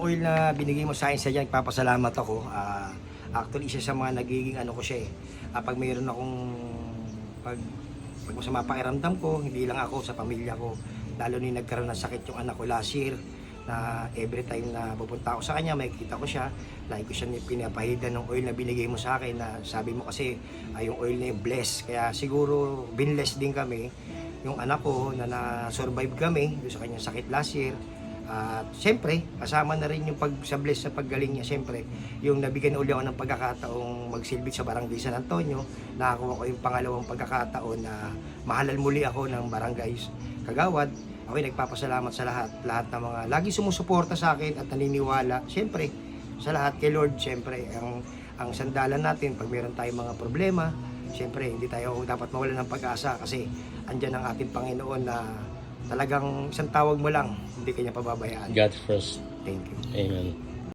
oil na binigay mo sa akin, sadya nagpapasalamat ako. Actually, isa sa mga nagiging ano ko siya eh. Pag mayroon akong pag masama pakiramdam ko, hindi lang ako, sa pamilya ko. Lalo na nagkaroon ng sakit yung anak ko last year, na every time na pupunta ako sa kanya, makikita ko siya, like ko siya pinapahidan ng oil na binigay mo sa akin, na sabi mo kasi yung oil na yung bless. Kaya siguro binless din kami, yung anak ko na na-survive kami doon sa kanyang sakit last year. At siyempre, kasama na rin yung sa bless sa paggaling niya, siyempre, yung nabigyan uli ako ng pagkakataong magsilbi sa Barangay San Antonio, nakakuha ko yung pangalawang pagkakataon na mahalal muli ako ng Barangay Kagawad. Ako'y nagpapasalamat sa lahat ng mga lagi sumusuporta sa akin at naniniwala. Siyempre, sa lahat kay Lord, siyempre, ang sandalan natin pag meron tayong mga problema, siyempre, hindi tayo dapat mawalan ng pag-asa kasi andyan ang ating Panginoon na talagang isang tawag mo lang, hindi kanya pababayaan. God first. Thank you. Amen.